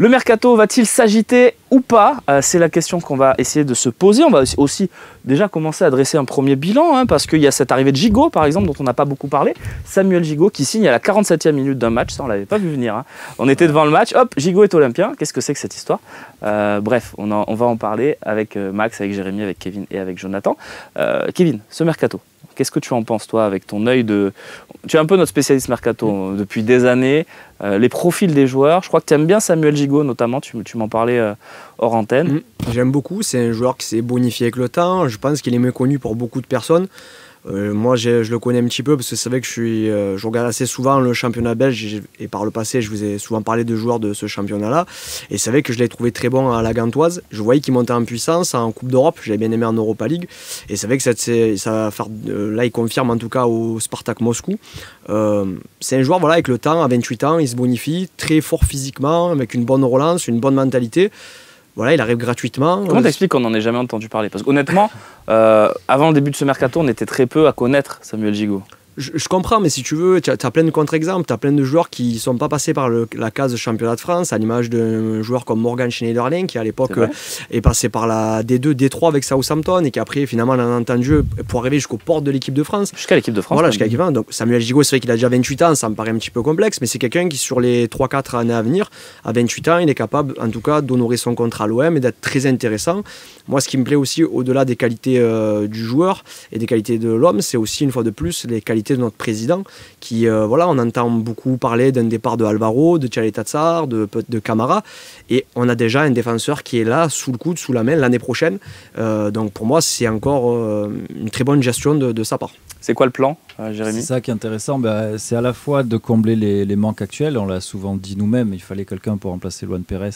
Le mercato va-t-il s'agiter ou pas? C'est la question qu'on va essayer de se poser. On va aussi déjà commencer à dresser un premier bilan, hein, parce qu'il y a cette arrivée de Gigot, par exemple, dont on n'a pas beaucoup parlé. Samuel Gigot qui signe à la 47e minute d'un match, ça on ne l'avait pas vu venir. Hein. On était devant le match, hop, Gigot est olympien. Qu'est-ce que c'est que cette histoire? Bref, on va en parler avec Max, avec Jérémy, avec Kevin et avec Jonathan. Kevin, ce mercato, qu'est-ce que tu en penses, toi, avec ton œil de... Tu es un peu notre spécialiste mercato depuis des années. Les profils des joueurs, je crois que tu aimes bien Samuel Gigot, notamment, tu m'en parlais hors antenne. J'aime beaucoup, c'est un joueur qui s'est bonifié avec le temps. Je pense qu'il est méconnu pour beaucoup de personnes. Moi, je le connais un petit peu parce que c'est vrai que je regarde assez souvent le championnat belge et par le passé, je vous ai souvent parlé de joueurs de ce championnat-là. Et c'est vrai que je l'ai trouvé très bon à la Gantoise. Je voyais qu'il montait en puissance en Coupe d'Europe. J'avais bien aimé en Europa League. Et c'est vrai que ça va faire, là, il confirme en tout cas au Spartak Moscou. C'est un joueur, voilà, avec le temps, à 28 ans, il se bonifie, très fort physiquement, avec une bonne relance, une bonne mentalité. Voilà, il arrive gratuitement. Comment t'expliques qu'on n'en ait jamais entendu parler? Parce qu'honnêtement, avant le début de ce mercato, on était très peu à connaître Samuel Gigot. Je comprends, mais si tu veux, tu as plein de contre-exemples, tu as plein de joueurs qui ne sont pas passés par la case championnat de France, à l'image d'un joueur comme Morgan Schneiderlin, qui à l'époque est passé par la D2, D3 avec Southampton, et qui après, finalement, a entendu pour arriver jusqu'aux portes de l'équipe de France. Jusqu'à l'équipe de France. Voilà, jusqu'à l'équipe de France. Donc Samuel Gigot, c'est vrai qu'il a déjà 28 ans, ça me paraît un petit peu complexe, mais c'est quelqu'un qui, sur les 3-4 années à venir, à 28 ans, il est capable, en tout cas, d'honorer son contrat à l'OM et d'être très intéressant. Moi, ce qui me plaît aussi, au-delà des qualités du joueur et des qualités de l'homme, c'est aussi, une fois de plus, les qualités de notre président qui, voilà, on entend beaucoup parler d'un départ de Alvaro, de Tchaleta Tsar, de Camara, et on a déjà un défenseur qui est là, sous le coude, sous la main, l'année prochaine. Donc pour moi, c'est encore une très bonne gestion de sa part. C'est quoi le plan, Jérémy? C'est ça qui est intéressant, c'est à la fois de combler les manques actuels, on l'a souvent dit nous-mêmes, il fallait quelqu'un pour remplacer Luan Pérez,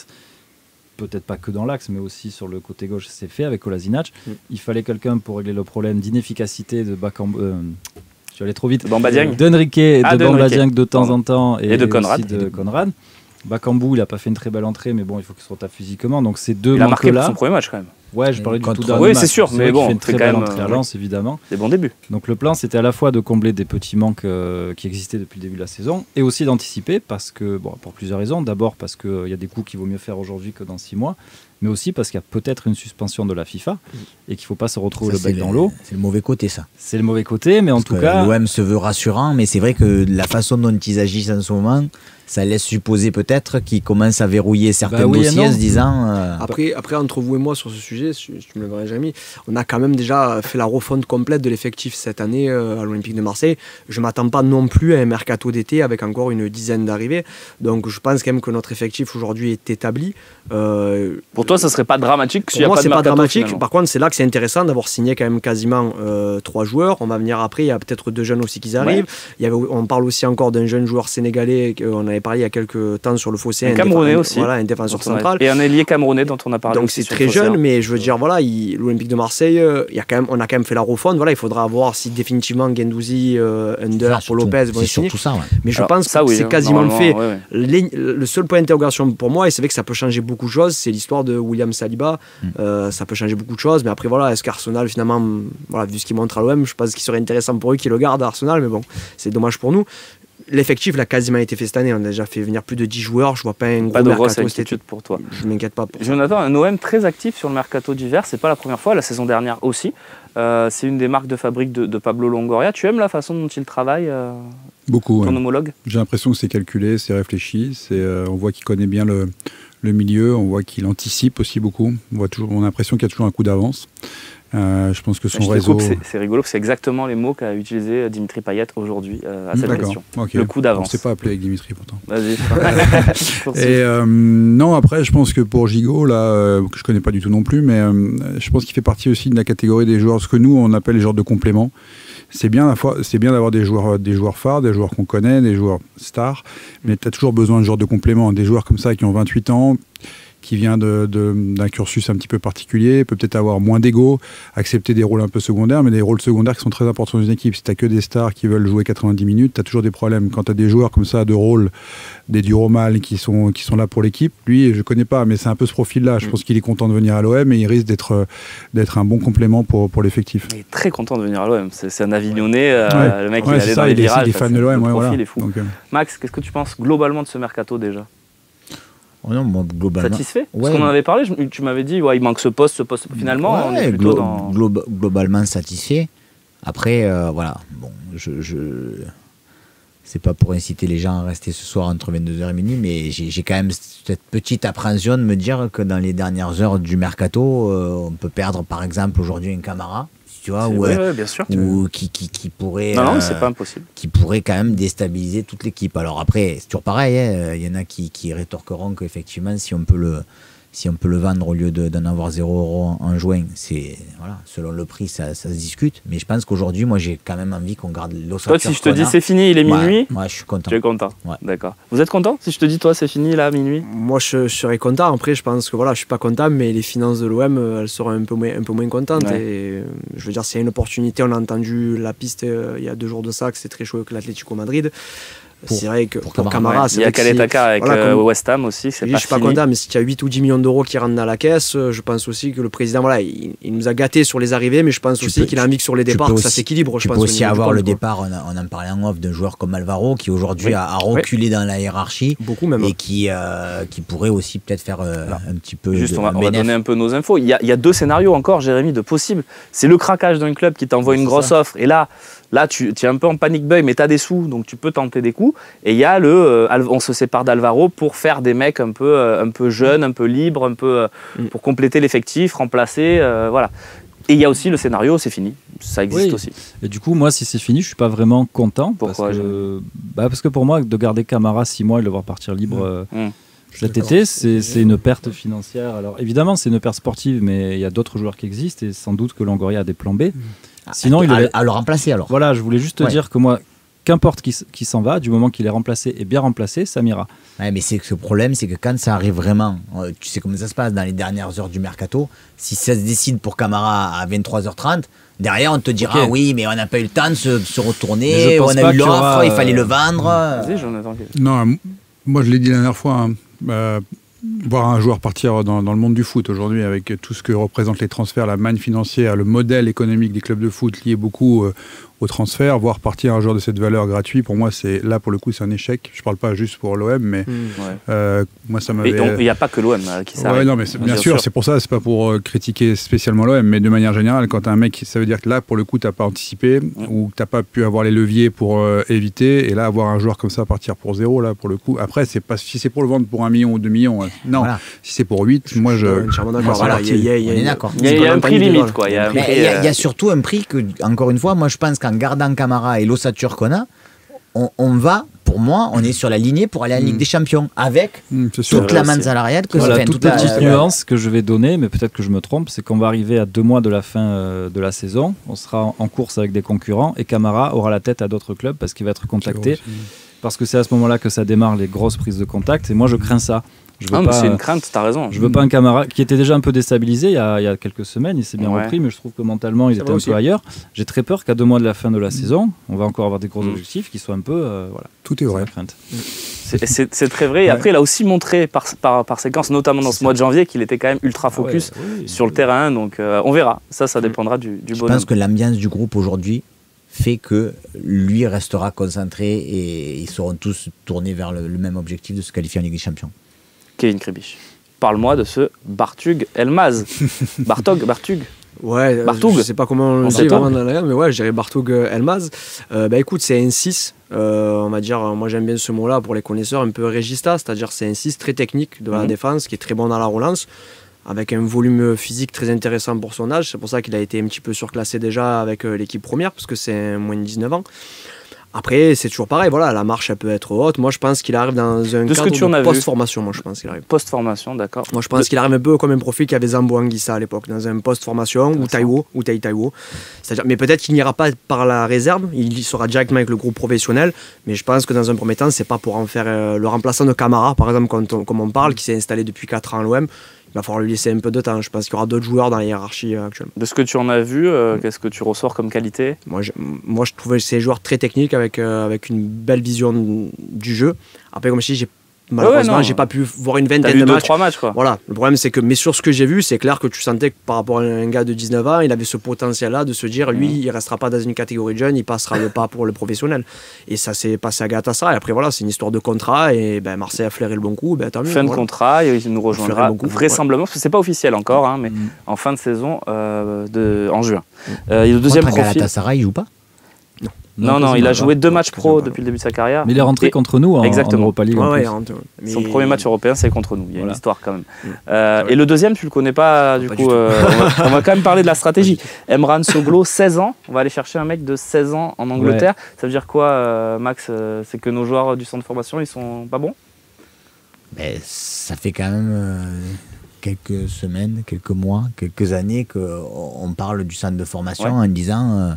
peut-être pas que dans l'axe, mais aussi sur le côté gauche, c'est fait avec Kolasinac. Il fallait quelqu'un pour régler le problème d'inefficacité de Bakambu. Je suis allé trop vite. Bamba Dieng. D'Enrique et de Bamba Dieng de temps en temps. Et de Conrad. Aussi de Conrad. Bakambu, il n'a pas fait une très belle entrée, mais bon, il faut qu'il se retape physiquement. Donc ces deux manques-là. Il a marqué pour son son premier match quand même. Ouais, je parlais du tout d'un Oui, c'est sûr, mais bon, il fait une très belle entrée à Lens, évidemment. Des bons débuts. Donc le plan, c'était à la fois de combler des petits manques qui existaient depuis le début de la saison, et aussi d'anticiper, parce que, bon, pour plusieurs raisons. D'abord, parce qu'il y a des coups qu'il vaut mieux faire aujourd'hui que dans 6 mois, mais aussi parce qu'il y a peut-être une suspension de la FIFA et qu'il ne faut pas se retrouver le bec dans l'eau. C'est le mauvais côté, ça. C'est le mauvais côté, mais en tout cas... L'OM se veut rassurant, mais c'est vrai que la façon dont ils agissent en ce moment, ça laisse supposer peut-être qu'ils commencent à verrouiller certains dossiers en se disant... Après, entre vous et moi sur ce sujet, si tu me le verrais, Jérémy, on a quand même déjà fait la refonte complète de l'effectif cette année à l'Olympique de Marseille. Je ne m'attends pas non plus à un mercato d'été avec encore une dizaine d'arrivées. Donc je pense quand même que notre effectif aujourd'hui est établi. Pour toi, ça ne serait pas dramatique s'il n'y a pas de mercato? Pas dramatique. Finalement. Par contre, c'est là que c'est intéressant d'avoir signé quand même quasiment 3 joueurs. On va venir après, il y a peut-être 2 jeunes aussi qui arrivent. On parle aussi encore d'un jeune joueur sénégalais, on avait parlé il y a quelques temps sur le fossé. Un Camerounais aussi. Voilà, un défenseur central. Et un ailier camerounais dont on a parlé. Donc aussi c'est très jeune, mais je veux dire, voilà, l'Olympique de Marseille, on a quand même fait la refonte. Voilà, il faudra voir si définitivement Guendouzi, Under, Paul Lopez vont signer. Ça, ouais. Mais je pense que c'est quasiment fait. Le seul point d'interrogation pour moi, et c'est vrai que ça peut changer beaucoup de choses, c'est l'histoire de William Saliba. Ça peut changer beaucoup de choses, mais après voilà, est-ce qu'Arsenal finalement, voilà, vu ce qu'il montre à l'OM, je pense qu'il serait intéressant pour eux qu'ils le gardent à Arsenal, mais bon, c'est dommage pour nous. L'effectif a quasiment été fait cette année. On a déjà fait venir plus de 10 joueurs. Je vois pas un gros grosse inquiétude pour toi. Je m'inquiète pas. Jonathan, un OM très actif sur le mercato d'hiver. C'est pas la première fois. La saison dernière aussi. C'est une des marques de fabrique de Pablo Longoria. Tu aimes la façon dont il travaille? Beaucoup. Ton homologue? J'ai l'impression que c'est calculé, c'est réfléchi. On voit qu'il connaît bien le milieu. On voit qu'il anticipe aussi beaucoup. On a l'impression qu'il y a toujours un coup d'avance. Je pense que son réseau... C'est rigolo, c'est exactement les mots qu'a utilisé Dimitri Payet aujourd'hui à cette question. Okay. Le coup d'avance. On ne s'est pas appelé avec Dimitri pourtant. Vas-y. Et non, après, je pense que pour Gigot, là, que je ne connais pas du tout non plus, mais je pense qu'il fait partie aussi de la catégorie des joueurs, ce que nous, on appelle les joueurs de complément. C'est bien d'avoir des joueurs phares, des joueurs qu'on connaît, des joueurs stars, mais tu as toujours besoin de joueurs de complément, des joueurs comme ça qui ont 28 ans, qui vient d'un cursus un petit peu particulier, peut-être avoir moins d'ego, accepter des rôles un peu secondaires, mais des rôles secondaires qui sont très importants dans une équipe. Si tu n'as que des stars qui veulent jouer 90 minutes, tu as toujours des problèmes. Quand tu as des joueurs comme ça de rôle, des Duromal qui sont là pour l'équipe, lui, je ne connais pas, mais c'est un peu ce profil-là. Je pense qu'il est content de venir à l'OM et il risque d'être un bon complément pour l'effectif. Il est très content de venir à l'OM. C'est un Avignonnais, le mec qui allait dans les virages. Il est fan de l'OM. Le profil est fou. Max, qu'est-ce que tu penses globalement de ce mercato déjà? Oh non, moi, globalement. Satisfait? Parce qu'on en avait parlé, tu m'avais dit, il manque ce poste. Finalement, on est plutôt dans... Globalement satisfait. Après, voilà, bon, c'est pas pour inciter les gens à rester ce soir entre 22h et minuit, mais j'ai quand même cette petite appréhension de me dire que dans les dernières heures du mercato, on peut perdre par exemple aujourd'hui un Camara, tu vois, bien sûr. ou qui pourrait, non, c'est pas impossible. Qui pourrait quand même déstabiliser toute l'équipe. Alors après, c'est toujours pareil, il y en a qui rétorqueront qu'effectivement, si on peut le vendre au lieu d'en avoir 0 € en juin, c'est voilà, selon le prix, ça se discute. Mais je pense qu'aujourd'hui, moi, j'ai quand même envie qu'on garde l'ossature. Toi, si je te dis c'est fini, il est minuit, moi, je suis content. Tu es content. Ouais. D'accord. Vous êtes content si je te dis, toi, c'est fini là, minuit? Moi, je serais content. Après, je pense que voilà, je suis pas content, mais les finances de l'OM, elles seront un peu moins contentes. Ouais. Et je veux dire, c'est une opportunité. On a entendu la piste il y a 2 jours de ça, que c'est très chaud avec l'Atlético Madrid. C'est vrai que pour Camara, il y a Kaletaka avec West Ham aussi, c'est pas je suis pas content, mais si tu as 8 ou 10 millions d'euros qui rentrent dans la caisse, je pense aussi que le président, voilà, il nous a gâtés sur les arrivées, mais je pense aussi qu'il a envie que sur les départs, que ça s'équilibre. Tu peux aussi avoir le départ, on en parlait en off, d'un joueur comme Alvaro, qui aujourd'hui a reculé dans la hiérarchie. Beaucoup même. Et qui pourrait aussi peut-être faire un petit peu. Juste, on va donner un peu nos infos. Il y a 2 scénarios encore, Jérémy, de possibles. C'est le craquage d'un club qui t'envoie une grosse offre, et là tu es un peu en panic buy, mais tu as des sous, donc tu peux tenter des coups. Et il y a on se sépare d'Alvaro pour faire des mecs un peu jeunes, un peu libres, pour compléter l'effectif, remplacer, voilà. Et il y a aussi le scénario, c'est fini. Ça existe aussi. Et du coup, moi, si c'est fini, je suis pas vraiment content. Pourquoi? Parce que pour moi, de garder Camara 6 mois et le voir partir libre cet été, c'est une perte financière. Alors évidemment, c'est une perte sportive, mais il y a d'autres joueurs qui existent et sans doute que Longoria a des plans B. Sinon, à le remplacer alors. Voilà, je voulais juste te dire que moi, qu'importe qui s'en va, du moment qu'il est remplacé et bien remplacé, ça m'ira. Ouais, mais c'est que le problème, c'est que quand ça arrive vraiment, tu sais comment ça se passe dans les dernières heures du mercato, si ça se décide pour Camara à 23h30, derrière on te dira oui, mais on n'a pas eu le temps de se retourner, on a eu l'offre, il fallait le vendre. Vas-y, Jonathan. Non, moi je l'ai dit la dernière fois, voir un joueur partir dans le monde du foot aujourd'hui avec tout ce que représentent les transferts, la manne financière, le modèle économique des clubs de foot lié beaucoup au transfert, voir partir un joueur de cette valeur gratuit, pour moi là pour le coup c'est un échec. Je parle pas juste pour l'OM, mais moi ça m'avait... Il n'y a pas que l'OM qui s'arrête. Ouais, non, mais bien sûr, c'est pour ça, c'est pas pour critiquer spécialement l'OM, mais de manière générale, quand t'as un mec, ça veut dire que là pour le coup t'as pas anticipé ou que t'as pas pu avoir les leviers pour éviter, et là avoir un joueur comme ça partir pour 0, là pour le coup, après c'est pas si c'est pour le vendre pour 1 million ou 2 millions, non, voilà. Si c'est pour 8, moi je... Il y a un prix limite, quoi. Il y a surtout un prix que, encore une fois, moi je pense qu'en gardant Camara et l'ossature qu'on a, on va, pour moi, on est sur la lignée pour aller à la Ligue des Champions avec toute la manne salariale que voilà, toute petite nuance que je vais donner, mais peut-être que je me trompe, c'est qu'on va arriver à 2 mois de la fin de la saison, on sera en course avec des concurrents et Camara aura la tête à d'autres clubs parce qu'il va être contacté, parce que c'est à ce moment-là que ça démarre les grosses prises de contact, et moi je crains ça. Mais c'est une crainte, t'as raison. Je veux pas un Camara qui était déjà un peu déstabilisé il y a quelques semaines, il s'est bien repris, mais je trouve que mentalement il était un peu ailleurs. J'ai très peur qu'à 2 mois de la fin de la saison, on va encore avoir des gros objectifs qui soient un peu... voilà. Tout est vrai. C'est très vrai. Et après, il a aussi montré par séquence, notamment dans ce mois de janvier, qu'il était quand même ultra focus sur le terrain. Donc on verra. Ça dépendra du bonhomme. Je pense que l'ambiance du groupe aujourd'hui fait que lui restera concentré et ils seront tous tournés vers le même objectif de se qualifier en Ligue des Champions. Kevin Kribisch, parle-moi de ce Bartug Elmaz. Bartug Ouais, je sais pas comment on le dit vraiment dans la gamme, mais ouais, je dirais Bartug Elmaz. Écoute, c'est un 6, on va dire, moi j'aime bien ce mot-là pour les connaisseurs, un peu régista, c'est-à-dire c'est un 6 très technique de la défense, qui est très bon dans la relance, avec un volume physique très intéressant pour son âge. C'est pour ça qu'il a été un petit peu surclassé déjà avec l'équipe première, parce que c'est moins de 19 ans. Après, c'est toujours pareil, voilà, la marche elle peut être haute. Moi, je pense qu'il arrive dans un cadre de post-formation. Moi, je pense qu'il arrive. Post-formation, d'accord. Moi, je pense qu'il arrive un peu comme un profil qu'avait Zambo Anguissa à l'époque, dans un post-formation ou Taiwo. C'est-à-dire, mais peut-être qu'il n'ira pas par la réserve, il sera directement avec le groupe professionnel. Mais je pense que dans un premier temps, c'est pas pour en faire le remplaçant de Camara, par exemple, comme on parle, qui s'est installé depuis 4 ans à l'OM. Il va falloir lui laisser un peu de temps. Je pense qu'il y aura d'autres joueurs dans la hiérarchie actuellement. De ce que tu en as vu, qu'est-ce que tu ressors comme qualité ? Moi, je trouvais ces joueurs très techniques avec une belle vision du jeu. Après, comme je dis, j'ai malheureusement, j'ai pas pu voir une vingtaine de matchs. 2-3 matchs, quoi. Voilà. Le problème, c'est que, mais sur ce que j'ai vu, c'est clair que tu sentais que par rapport à un gars de 19 ans, il avait ce potentiel-là de se dire, lui, il restera pas dans une catégorie de jeunes, il passera le pas pour le professionnel. Et ça s'est passé à Galatasaray. Après, voilà, c'est une histoire de contrat et Marseille a flairé le bon coup. Tant mieux. Fin de contrat, il nous rejoindra vraisemblablement, parce que c'est pas officiel encore, hein, mais en fin de saison en juin. Et le deuxième profil. Galatasaray, il joue pas? Non, il a joué 2 matchs pro depuis le début de sa carrière. Mais il est rentré contre nous en Europa League. Son premier match européen, c'est contre nous. Il y a une histoire quand même. Et le deuxième, tu le connais pas, du coup. On va quand même parler de la stratégie. Emran Soglo, 16 ans. On va aller chercher un mec de 16 ans en Angleterre. Ouais. Ça veut dire quoi, Max? C'est que nos joueurs du centre de formation, ils sont pas bons? Ça fait quand même quelques semaines, quelques mois, quelques années qu'on parle du centre de formation en disant...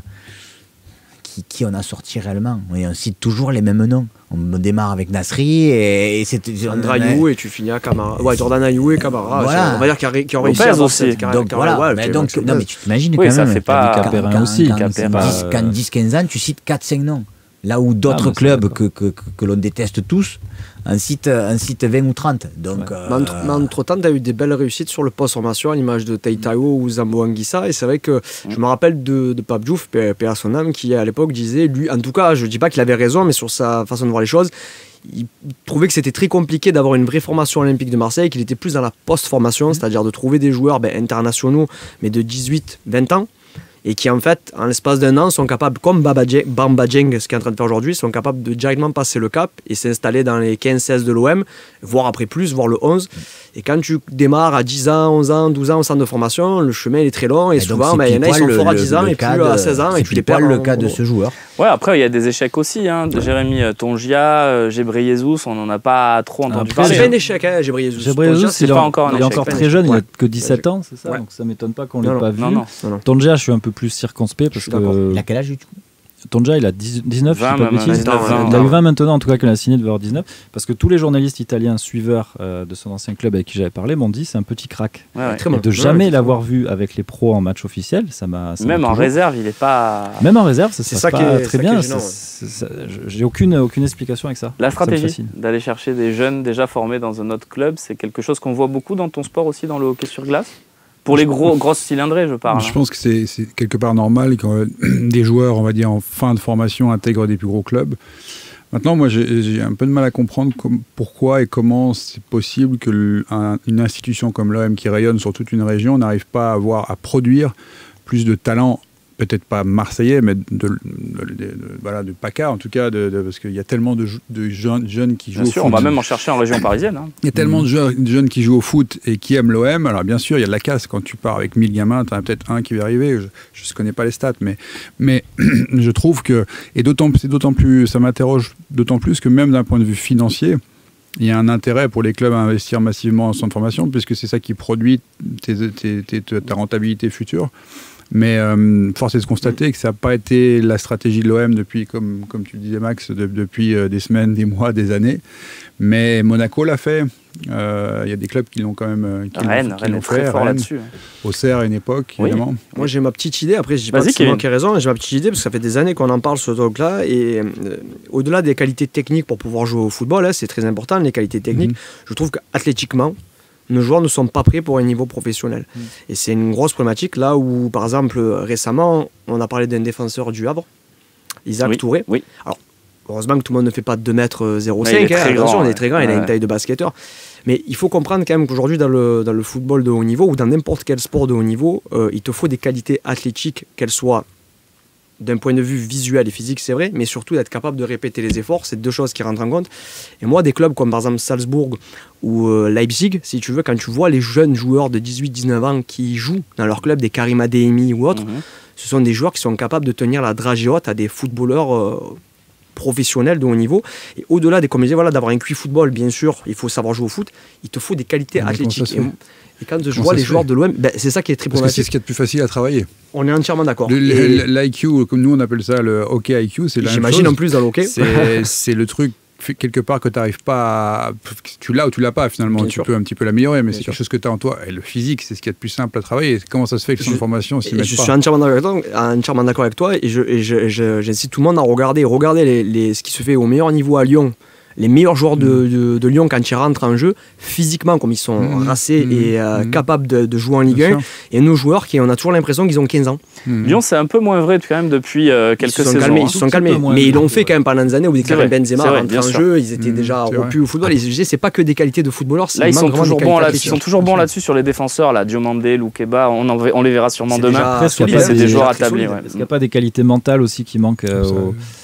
Qui on a sorti réellement. Et on cite toujours les mêmes noms. On démarre avec Nasri et c'est André Ayou et tu finis à Camara. Ouais, Jordan Ayou et Camara. Voilà. On va dire qu'ils ont réussi à aussi. Donc voilà. Non mais tu t'imagines quand même. Ça fait pas Capérin aussi. Quand 10-15 ans, tu cites 4-5 noms. Là où d'autres clubs que l'on déteste tous en cite 20 ou 30. Donc, mais entre-temps, tu as eu des belles réussites sur le post-formation à l'image de Taitao ou Zambo Anguissa. Et c'est vrai que je me rappelle de Pape Diouf, paix à son âme, qui à l'époque disait, lui, en tout cas, je ne dis pas qu'il avait raison, mais sur sa façon de voir les choses, il trouvait que c'était très compliqué d'avoir une vraie formation olympique de Marseille, qu'il était plus dans la post-formation, c'est-à-dire de trouver des joueurs internationaux, mais de 18-20 ans. Et qui en fait, en l'espace d'un an, sont capables, comme Bamba Dieng, ce qu'il est en train de faire aujourd'hui, sont capables de directement passer le cap et s'installer dans les 15-16 de l'OM, voire après plus, voire le 11. Et quand tu démarres à 10 ans, 11 ans, 12 ans au centre de formation, le chemin il est très long et souvent, il y en a, ils sont forts à 10 ans et plus à 16 ans et tu les perds. C'est le cas de ce joueur. Ouais, après, il y a des échecs aussi. Jérémy Tongia, Ghebreyesus, on n'en a pas trop entendu parler. C'est pas un échec, Ghebreyesus. C'est pas encore un échec. Il est encore très jeune, il n'a que 17 ans, c'est ça. Donc ça m'étonne pas qu'on ne l'ait pas vu. Tongia, je suis un peu plus circonspect parce que. Il a quel âge du coup? Tonja, il a 19, 20, je ne sais pas bêtise. Il a eu 20 maintenant, en tout cas, qu'il a signé de avoir 19. Parce que tous les journalistes italiens suiveurs de son ancien club avec qui j'avais parlé m'ont dit c'est un petit crack. Et de jamais l'avoir vu avec les pros en match officiel, ça m'a. Même en réserve, il n'est pas. Même en réserve, ça se passe pas très bien. J'ai aucune explication avec ça. La stratégie d'aller chercher des jeunes déjà formés dans un autre club, c'est quelque chose qu'on voit beaucoup dans ton sport aussi, dans le hockey sur glace. Pour les grosses cylindrées, je parle. Je pense que c'est quelque part normal quand des joueurs, on va dire, en fin de formation intègrent des plus gros clubs. Maintenant, moi, j'ai un peu de mal à comprendre pourquoi et comment c'est possible qu'une institution comme l'OM qui rayonne sur toute une région n'arrive pas à produire plus de talents, peut-être pas marseillais, mais de PACA en tout cas, parce qu'il y a tellement de jeunes qui jouent au foot. Bien sûr, on va même en chercher en région parisienne. Il y a tellement de jeunes qui jouent au foot et qui aiment l'OM. Alors bien sûr, il y a de la casse. Quand tu pars avec 1000 gamins, tu en as peut-être un qui va arriver. Je ne connais pas les stats, mais je trouve que, et c'est d'autant plus, ça m'interroge d'autant plus que même d'un point de vue financier, il y a un intérêt pour les clubs à investir massivement en centre de formation, puisque c'est ça qui produit ta rentabilité future. Mais force est de constater que ça n'a pas été la stratégie de l'OM depuis, comme tu disais Max, depuis des semaines, des mois, des années. Mais Monaco l'a fait. Il y a des clubs qui l'ont quand même Rennes est très fort là-dessus. Auxerre à une époque, évidemment. Moi j'ai ma petite idée, après je dis pas que c'est moi qui ai raison, j'ai ma petite idée parce que ça fait des années qu'on en parle ce truc-là et au-delà des qualités techniques pour pouvoir jouer au football, c'est très important les qualités techniques, je trouve qu'athlétiquement, nos joueurs ne sont pas prêts pour un niveau professionnel. Et c'est une grosse problématique là où, par exemple, récemment, on a parlé d'un défenseur du Havre, Isaac Touré. Oui. Alors, heureusement que tout le monde ne fait pas 2m05, attention, il est très grand, il a une taille de basketteur. Mais il faut comprendre quand même qu'aujourd'hui, dans le football de haut niveau, ou dans n'importe quel sport de haut niveau, il te faut des qualités athlétiques, qu'elles soient d'un point de vue visuel et physique, c'est vrai, mais surtout d'être capable de répéter les efforts, c'est deux choses qui rentrent en compte. Et moi, des clubs comme par exemple Salzbourg ou Leipzig, si tu veux, quand tu vois les jeunes joueurs de 18-19 ans qui jouent dans leur club, des Karim Adeyemi ou autres, ce sont des joueurs qui sont capables de tenir la dragée haute à des footballeurs professionnels de haut niveau. Et au-delà des comédiens, voilà, d'avoir un QI football, bien sûr, il faut savoir jouer au foot, il te faut des qualités athlétiques. Et quand je vois les joueurs de l'OM, c'est ça qui est très problématique. Parce que c'est ce qui est le plus facile à travailler. On est entièrement d'accord. L'IQ, comme nous on appelle ça le hockey IQ, c'est la même chose. J'imagine en plus dans le hockey. C'est le truc quelque part que tu n'arrives pas à... Tu l'as ou tu l'as pas finalement. Bien tu sûr. peux un petit peu l'améliorer, mais c'est quelque chose que tu as en toi. Et le physique, c'est ce qui est le plus simple à travailler. Comment ça se fait que sur une formation s'y mettent pas? Je suis entièrement d'accord avec toi et j'incite tout le monde à regarder ce qui se fait au meilleur niveau à Lyon. les meilleurs joueurs de Lyon, quand ils rentrent en jeu, physiquement, comme ils sont racés et capables de jouer en Ligue 1, et nos joueurs, on a toujours l'impression qu'ils ont 15 ans. Lyon, c'est un peu moins vrai quand même depuis quelques saisons. Ils se sont calmés, mais ils l'ont fait quand même pendant des années où Karim Benzema rentre en jeu, ils étaient déjà rompus au football. Et c'est pas que des qualités de footballeurs, là ils sont toujours bons là-dessus sur les défenseurs, là, Diomandé, Loukeba, on les verra sûrement demain. C'est des joueurs attablés. Est-ce qu'il n'y a pas des qualités mentales aussi qui manquent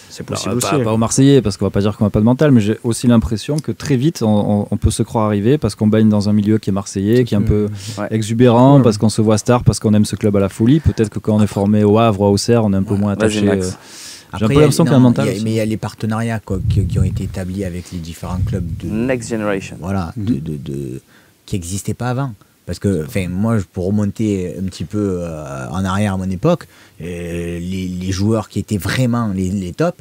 c'est possible aussi. Pas aux Marseillais, parce qu'on va pas dire qu'on n'a pas de mental, mais j'ai aussi l'impression que très vite on peut se croire arrivé parce qu'on baigne dans un milieu qui est marseillais, qui est un peu exubérant, parce qu'on se voit star, parce qu'on aime ce club à la folie. Peut-être que quand on est formé au Havre ou à Auxerre, on est un peu moins attaché. J'ai un peu l'impression qu'il y a un mental. Mais il y a les partenariats qui ont été établis avec les différents clubs de Next Generation. Voilà, qui n'existaient pas avant. Parce que, moi, pour remonter un petit peu en arrière à mon époque, les joueurs qui étaient vraiment les tops,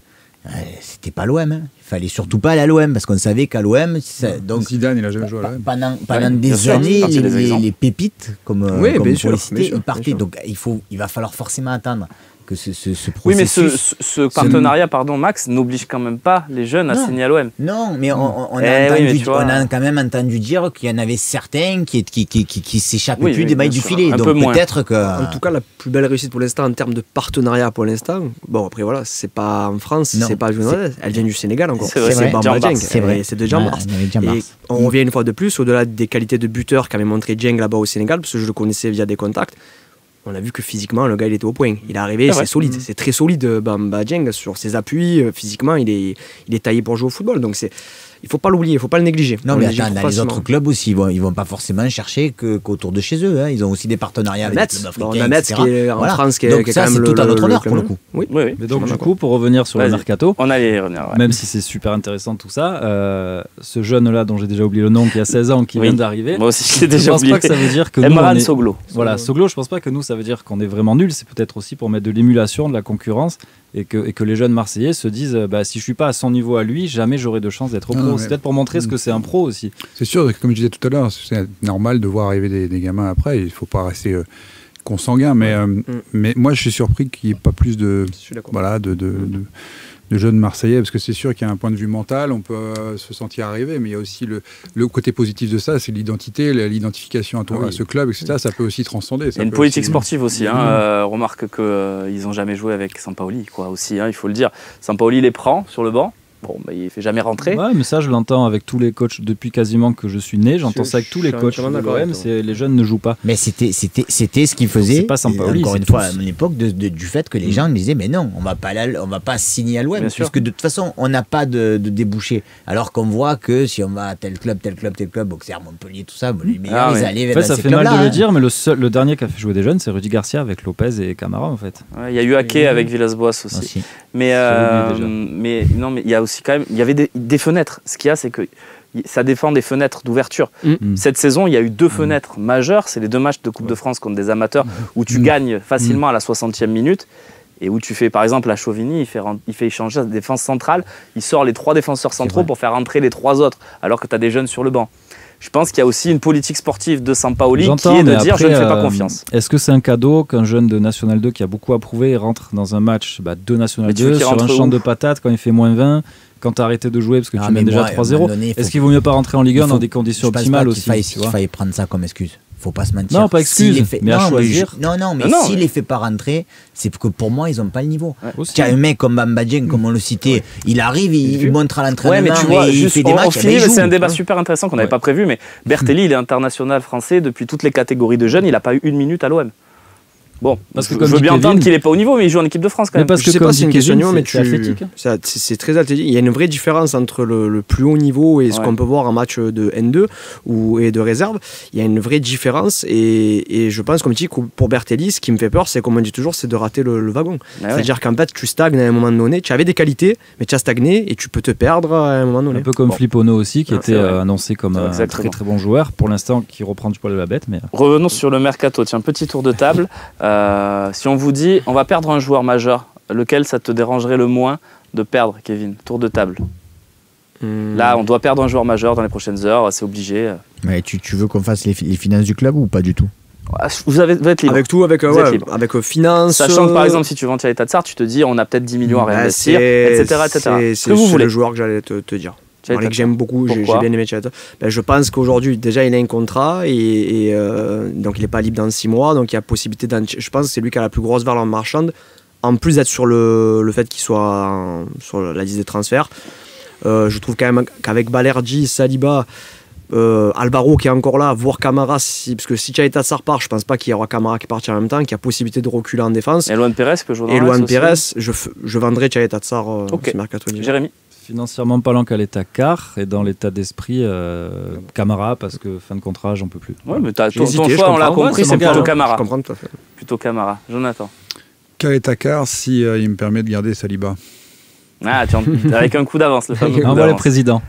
c'était pas l'OM. Hein. Il fallait surtout pas aller à l'OM, parce qu'on savait qu'à l'OM... Donc Zidane, il a jamais joué à l'OM. Pendant des années, les pépites, comme bien sûr, les citer, ils partaient. Donc il va falloir forcément attendre que ce processus... Oui, mais ce partenariat, Max, n'oblige quand même pas les jeunes à signer à l'OM. Non, mais on a quand même entendu dire qu'il y en avait certains qui s'échappaient plus des mailles du filet. Donc peut-être que... En tout cas, la plus belle réussite pour l'instant en termes de partenariat pour l'instant, bon après voilà, c'est pas en France, c'est pas elle vient du Sénégal encore. C'est vrai, c'est vrai. C'est de Jean-Mars. Et on revient une fois de plus, au-delà des qualités de buteur qu'avait montré Dieng là-bas au Sénégal, parce que je le connaissais via des contacts. On a vu que physiquement, le gars, il était au point. Il est arrivé, c'est solide. C'est très solide, Bamba Dieng, sur ses appuis. Physiquement, il est taillé pour jouer au football. Donc, il ne faut pas l'oublier, il ne faut pas le négliger. Non, mais attends, dans les autres clubs aussi, ils vont pas forcément chercher qu'autour de chez eux. Hein. Ils ont aussi des partenariats avec les clubs africains. On a Metz qui est en France, qui est donc ça, quand même c'est tout à notre honneur pour le coup. Oui. Mais donc, du coup, pour revenir sur le mercato, on allait y revenir. Même si c'est super intéressant tout ça, ce jeune-là, dont j'ai déjà oublié le nom, qui a 16 ans, qui vient d'arriver. Moi aussi, je l'ai déjà oublié. Je pense pas que ça veut dire que Emran Soglo. Voilà, Soglo, je pense pas que nous, ça veut dire qu'on est vraiment nul. C'est peut-être aussi pour mettre de l'émulation, de la concurrence. Et que les jeunes Marseillais se disent si je suis pas à son niveau à lui, jamais j'aurai de chance d'être pro. C'est peut-être pour montrer ce que c'est un pro aussi. C'est sûr, comme je disais tout à l'heure, c'est normal de voir arriver des gamins après. Il faut pas rester consanguin, mais moi je suis surpris qu'il n'y ait pas plus de jeunes Marseillais, parce que c'est sûr qu'il y a un point de vue mental, on peut se sentir arrivé, mais il y a aussi le côté positif de ça, c'est l'identité, l'identification à ce club, etc. Ça peut aussi transcender. Il y a une politique sportive aussi. Remarque qu'ils n'ont jamais joué avec Sampaoli, quoi, aussi, il faut le dire. Sampaoli les prend sur le banc. Bon, il ne fait jamais rentrer. Ouais, mais ça, je l'entends avec tous les coachs depuis quasiment que je suis né. J'entends ça avec tous les coachs de l'OM. Les jeunes ne jouent pas. Mais c'était ce qu'ils faisaient. C'est pas Sampaoli, encore une fois, à l'époque, du fait que les gens disaient mais non, on va pas signer à l'OM, puisque de toute façon, on n'a pas de débouché. Alors qu'on voit que si on va à tel club, Auxerre, Montpellier, tout ça, les meilleurs, ils allaient dans ces clubs-là. Ça fait mal de le dire, mais le dernier qui a fait jouer des jeunes, c'est Rudy Garcia avec Lopez et Camara, en fait. Il y a eu Ake avec Villas-Boas aussi. Mais il y a aussi quand même, il y avait des fenêtres. Ce qu'il y a, c'est que ça défend des fenêtres d'ouverture. Cette saison, il y a eu 2 fenêtres majeures. C'est les 2 matchs de Coupe de France contre des amateurs où tu gagnes facilement à la 60e minute et où tu fais, par exemple, à Chauvigny, il fait échanger la défense centrale. Il sort les 3 défenseurs centraux pour faire entrer les 3 autres, alors que tu as des jeunes sur le banc. Je pense qu'il y a aussi une politique sportive de Sampaoli qui est de dire je ne fais pas confiance. Est-ce que c'est un cadeau qu'un jeune de National 2 qui a beaucoup approuvé rentre dans un match de National 2 sur un champ de patates quand il fait moins 20, quand tu as arrêté de jouer parce que tu mènes déjà 3-0? Est-ce qu'il vaut mieux pas rentrer en Ligue 1 dans des conditions optimales aussi? Il fallait prendre ça comme excuse. Faut pas se mentir. Non, pas excuse, mais à choisir. Mais s'il les fait pas rentrer, c'est que pour moi, ils ont pas le niveau. Tu as un mec comme Bamba Dieng, comme on le citait, il arrive, il montre à l'entraînement, il fait des matchs. C'est un débat super intéressant qu'on n'avait pas prévu, mais Bertelli, il est international français depuis toutes les catégories de jeunes, il n'a pas eu 1 minute à l'OM. Bon, parce que je veux bien entendre qu'il n'est pas au niveau, mais il joue en équipe de France quand même. Parce que je sais pas si c'est une question, mais c'est athlétique. C'est très athlétique. Il y a une vraie différence entre le plus haut niveau et ce qu'on peut voir en match de N2 et de réserve. Il y a une vraie différence et je pense, comme tu dis, pour Bertelli, ce qui me fait peur, c'est comme on dit toujours, c'est de rater le wagon. C'est-à-dire qu'en fait, tu stagnes à un moment donné. Tu avais des qualités, mais tu as stagné et tu peux te perdre à un moment donné. Un peu comme Flippono aussi, qui était annoncé comme un très très bon joueur. Pour l'instant, qui reprend du poil de la bête. Revenons sur le mercato. Tiens, petit tour de table. Si on vous dit on va perdre un joueur majeur, lequel ça te dérangerait le moins de perdre, Kevin? Tour de table. Là, on doit perdre un joueur majeur dans les prochaines heures, c'est obligé. Mais tu veux qu'on fasse les finances du club ou pas du tout? Vous êtes libre. Avec tout, avec finances. Sachant que par exemple, si tu vends Thiago Tatsar, tu te dis on a peut-être 10 millions à réinvestir, etc. C'est le joueur que j'allais te dire. que j'aime beaucoup, j'ai bien aimé Tchayet. Je pense qu'aujourd'hui, déjà, il a un contrat et donc il n'est pas libre dans 6 mois. Donc il y a possibilité je pense que c'est lui qui a la plus grosse valeur marchande. En plus d'être sur le fait qu'il soit sur la liste des transferts, je trouve quand même qu'avec Balerdi, Saliba, Alvaro qui est encore là, voire Camara, parce que si Tchayet Sarr part, je pense pas qu'il y aura Camara qui partira en même temps, qu'il y a possibilité de reculer en défense. Et Luan Pérez peut jouer dans Et Luan Pérez, je vendrai Tchayet Sarr ce mercato. Jérémy. Financièrement parlant qu'à l'état quart et dans l'état d'esprit Camara parce que fin de contrat j'en peux plus. Ouais, mais ton choix on l'a compris, c'est plutôt Camara. Je comprends tout à fait. Plutôt Camara. Jonathan. Takar si il me permet de garder Saliba. Ah, avec un coup d'avance, le fameux coup d'avance. Le président.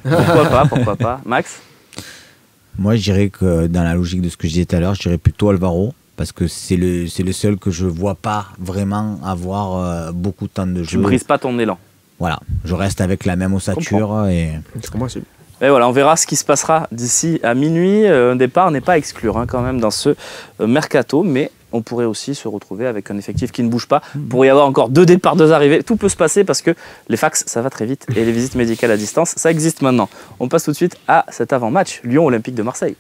Pourquoi pas. Max? Moi, je dirais que dans la logique de ce que je disais tout à l'heure, je dirais plutôt Alvaro, parce que c'est le seul que je vois pas vraiment avoir beaucoup de temps de jeu. Tu brises pas ton élan. Voilà, je reste avec la même ossature. Et voilà, on verra ce qui se passera d'ici à minuit. Un départ n'est pas à exclure quand même dans ce mercato, mais on pourrait aussi se retrouver avec un effectif qui ne bouge pas. Il pourrait y avoir encore 2 départs, 2 arrivées. Tout peut se passer parce que les fax, ça va très vite et les visites médicales à distance, ça existe maintenant. On passe tout de suite à cet avant-match, Lyon Olympique de Marseille.